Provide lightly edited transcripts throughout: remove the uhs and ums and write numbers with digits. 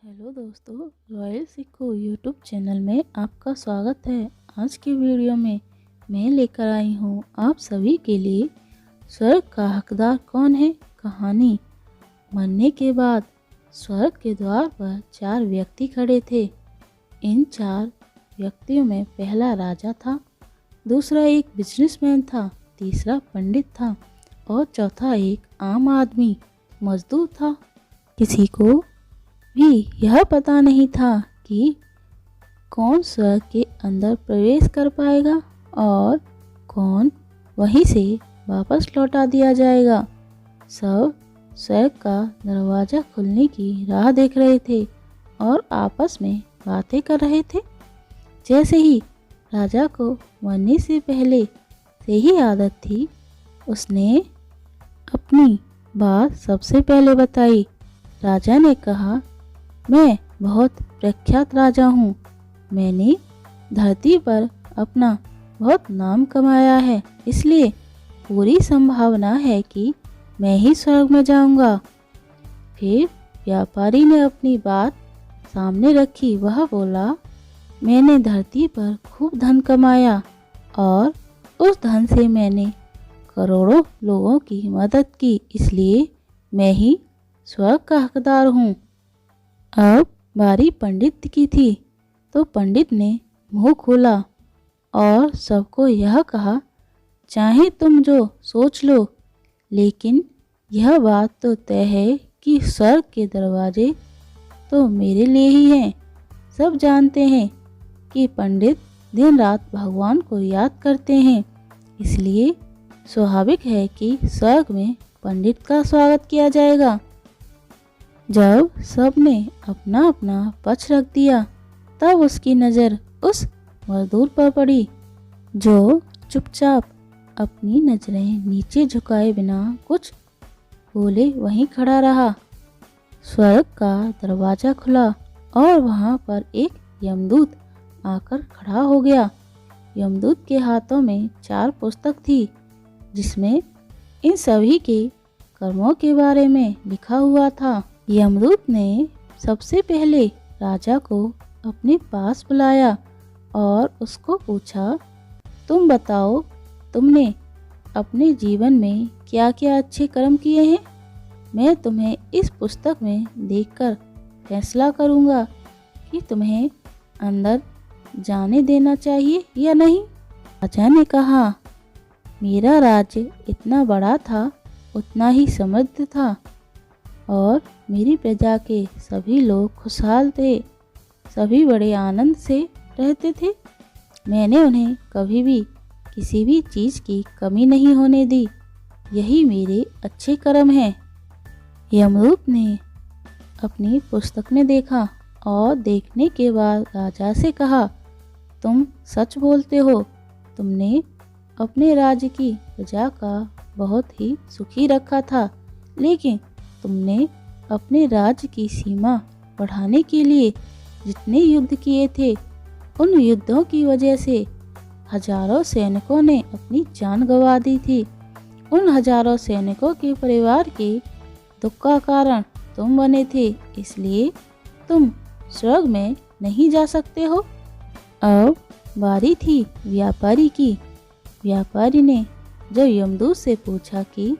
Hello दोस्तों, royal सिक्को YouTube channel में आपका स्वागत है। आज की वीडियो में मैं लेकर आई हूँ आप सभी के लिए स्वर्ग का हकदार कौन है कहानी। मरने के बाद स्वर्ग के द्वार पर 4 व्यक्ति खड़े थे। इन 4 व्यक्तियों में पहला राजा था, दूसरा एक बिजनेसमैन था, तीसरा पंडित था और चौथा एक आम आदमी मजदूर था। किसी को भी यह पता नहीं था कि कौन स्वर्ग के अंदर प्रवेश कर पाएगा और कौन वहीं से वापस लौटा दिया जाएगा। सब स्वर्ग का दरवाज़ा खुलने की राह देख रहे थे और आपस में बातें कर रहे थे। जैसे ही राजा को मरने से पहले से ही आदत थी, उसने अपनी बात सबसे पहले बताई। राजा ने कहा, मैं बहुत प्रख्यात राजा हूँ। मैंने धरती पर अपना बहुत नाम कमाया है, इसलिए पूरी संभावना है कि मैं ही स्वर्ग में जाऊँगा। फिर व्यापारी ने अपनी बात सामने रखी। वह बोला, मैंने धरती पर खूब धन कमाया और उस धन से मैंने करोड़ों लोगों की मदद की, इसलिए मैं ही स्वर्ग का हकदार हूँ। अब बारी पंडित की थी, तो पंडित ने मुंह खोला और सबको यह कहा, चाहे तुम जो सोच लो, लेकिन यह बात तो तय है कि स्वर्ग के दरवाजे तो मेरे लिए ही हैं। सब जानते हैं कि पंडित दिन रात भगवान को याद करते हैं, इसलिए स्वाभाविक है कि स्वर्ग में पंडित का स्वागत किया जाएगा। जब सबने अपना अपना पक्ष रख दिया, तब उसकी नज़र उस मजदूर पर पड़ी जो चुपचाप अपनी नज़रें नीचे झुकाए बिना कुछ बोले वहीं खड़ा रहा। स्वर्ग का दरवाज़ा खुला और वहां पर एक यमदूत आकर खड़ा हो गया। यमदूत के हाथों में 4 पुस्तक थी, जिसमें इन सभी के कर्मों के बारे में लिखा हुआ था। यमदूत ने सबसे पहले राजा को अपने पास बुलाया और उसको पूछा, तुम बताओ, तुमने अपने जीवन में क्या क्या अच्छे कर्म किए हैं? मैं तुम्हें इस पुस्तक में देखकर फैसला करूँगा कि तुम्हें अंदर जाने देना चाहिए या नहीं। राजा ने कहा, मेरा राज्य इतना बड़ा था, उतना ही समृद्ध था और मेरी प्रजा के सभी लोग खुशहाल थे। सभी बड़े आनंद से रहते थे। मैंने उन्हें कभी भी किसी भी चीज़ की कमी नहीं होने दी। यही मेरे अच्छे कर्म हैं। यमदूत ने अपनी पुस्तक में देखा और देखने के बाद राजा से कहा, तुम सच बोलते हो। तुमने अपने राज्य की प्रजा का बहुत ही सुखी रखा था, लेकिन तुमने अपने राज्य की सीमा बढ़ाने के लिए जितने युद्ध किए थे, उन युद्धों की वजह से हजारों सैनिकों ने अपनी जान गंवा दी थी। उन हजारों सैनिकों के परिवार के दुख का कारण तुम बने थे, इसलिए तुम स्वर्ग में नहीं जा सकते हो। अब बारी थी व्यापारी की। व्यापारी ने जब यमदूत से पूछा कि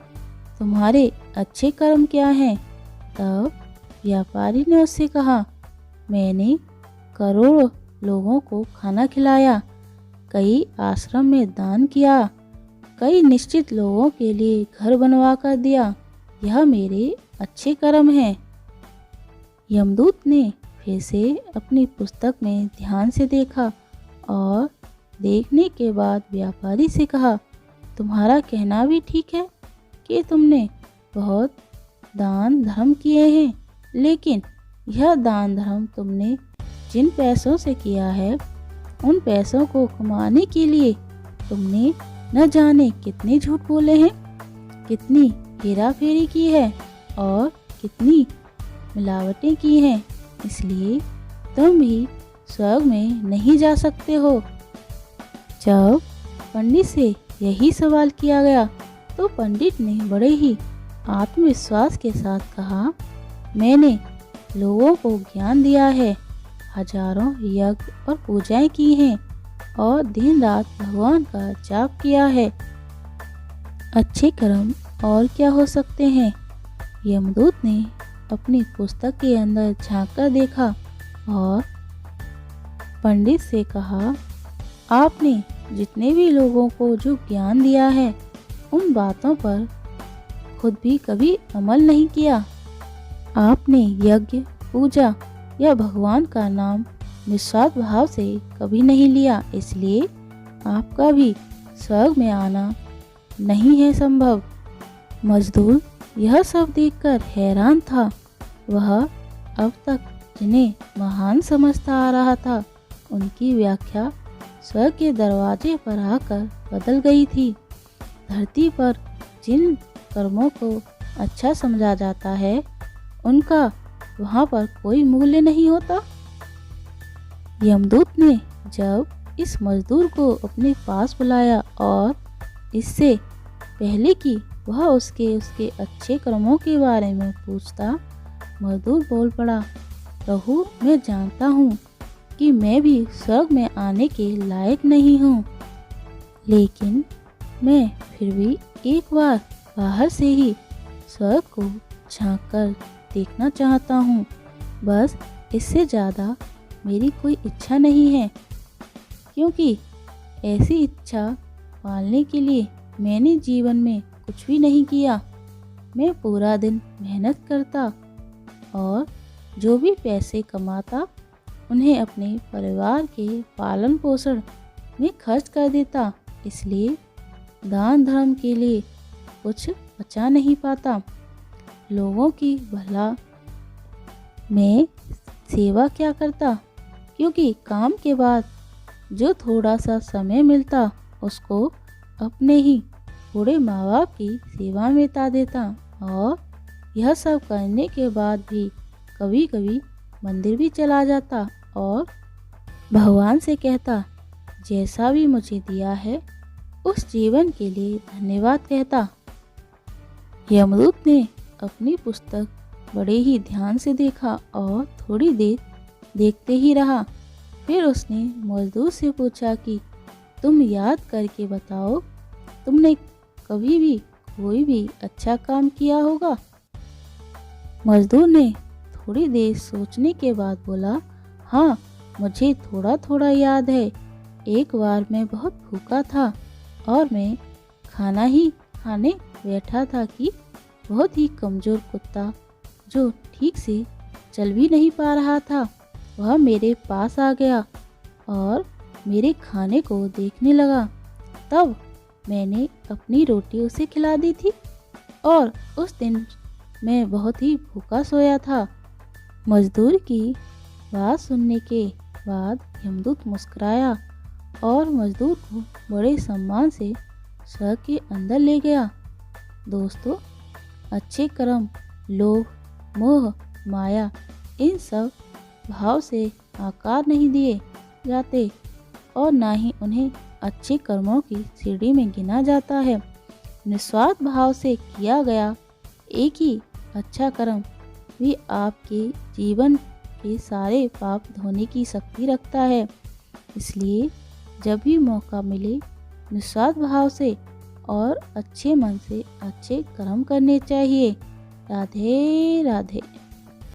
तुम्हारे अच्छे कर्म क्या हैं, तब व्यापारी ने उससे कहा, मैंने करोड़ों लोगों को खाना खिलाया, कई आश्रम में दान किया, कई निश्चित लोगों के लिए घर बनवा कर दिया। यह मेरे अच्छे कर्म हैं। यमदूत ने फिर से अपनी पुस्तक में ध्यान से देखा और देखने के बाद व्यापारी से कहा, तुम्हारा कहना भी ठीक है कि तुमने बहुत दान धर्म किए हैं, लेकिन यह दान धर्म तुमने जिन पैसों से किया है, उन पैसों को कमाने के लिए तुमने न जाने कितने झूठ बोले हैं, कितनी हेरा फेरी की है और कितनी मिलावटें की हैं, इसलिए तुम भी स्वर्ग में नहीं जा सकते हो। जब पंडित से यही सवाल किया गया, तो पंडित ने बड़े ही आत्मविश्वास के साथ कहा, मैंने लोगों को ज्ञान दिया है, हजारों यज्ञ और पूजाएं की हैं और दिन रात भगवान का जाप किया है। अच्छे कर्म और क्या हो सकते हैं? यमदूत ने अपनी पुस्तक के अंदर झांक कर देखा और पंडित से कहा, आपने जितने भी लोगों को जो ज्ञान दिया है, उन बातों पर खुद भी कभी अमल नहीं किया। आपने यज्ञ, पूजा या भगवान का नाम निस्वार्थ भाव से कभी नहीं लिया, इसलिए आपका भी स्वर्ग में आना नहीं है संभव। मजदूर यह सब देखकर हैरान था। वह अब तक जिन्हें महान समझता आ रहा था, उनकी व्याख्या स्वर्ग के दरवाजे पर आकर बदल गई थी। धरती पर जिन कर्मों को अच्छा समझा जाता है, उनका वहाँ पर कोई मूल्य नहीं होता। यमदूत ने जब इस मजदूर को अपने पास बुलाया और इससे पहले कि वह उसके अच्छे कर्मों के बारे में पूछता, मजदूर बोल पड़ा, प्रभु, मैं जानता हूँ कि मैं भी स्वर्ग में आने के लायक नहीं हूँ, लेकिन मैं फिर भी एक बार बाहर से ही स्वर्ग को झांक कर देखना चाहता हूँ। बस इससे ज़्यादा मेरी कोई इच्छा नहीं है, क्योंकि ऐसी इच्छा पालने के लिए मैंने जीवन में कुछ भी नहीं किया। मैं पूरा दिन मेहनत करता और जो भी पैसे कमाता, उन्हें अपने परिवार के पालन पोषण में खर्च कर देता, इसलिए दान धर्म के लिए कुछ बचा नहीं पाता। लोगों की भला मैं सेवा क्या करता, क्योंकि काम के बाद जो थोड़ा सा समय मिलता, उसको अपने ही बूढ़े माँ बाप की सेवा में बिता देता। और यह सब करने के बाद भी कभी कभी मंदिर भी चला जाता और भगवान से कहता, जैसा भी मुझे दिया है उस जीवन के लिए धन्यवाद कहता। यमदूत ने अपनी पुस्तक बड़े ही ध्यान से देखा और थोड़ी देर देखते ही रहा। फिर उसने मजदूर से पूछा कि तुम याद करके बताओ, तुमने कभी भी कोई भी अच्छा काम किया होगा? मजदूर ने थोड़ी देर सोचने के बाद बोला, हाँ, मुझे थोड़ा थोड़ा याद है। एक बार मैं बहुत भूखा था और मैं खाना ही खाने बैठा था कि बहुत ही कमज़ोर कुत्ता, जो ठीक से चल भी नहीं पा रहा था, वह मेरे पास आ गया और मेरे खाने को देखने लगा। तब मैंने अपनी रोटी उसे खिला दी थी और उस दिन मैं बहुत ही भूखा सोया था। मजदूर की बात सुनने के बाद यमदूत मुस्कुराया और मजदूर को बड़े सम्मान से स्वर्ग के अंदर ले गया। दोस्तों, अच्छे कर्म लोभ, मोह, माया, इन सब भाव से आकार नहीं दिए जाते और ना ही उन्हें अच्छे कर्मों की सीढ़ी में गिना जाता है। निस्वार्थ भाव से किया गया एक ही अच्छा कर्म भी आपके जीवन के सारे पाप धोने की शक्ति रखता है। इसलिए जब भी मौका मिले, निस्वार्थ भाव से और अच्छे मन से अच्छे कर्म करने चाहिए। राधे राधे।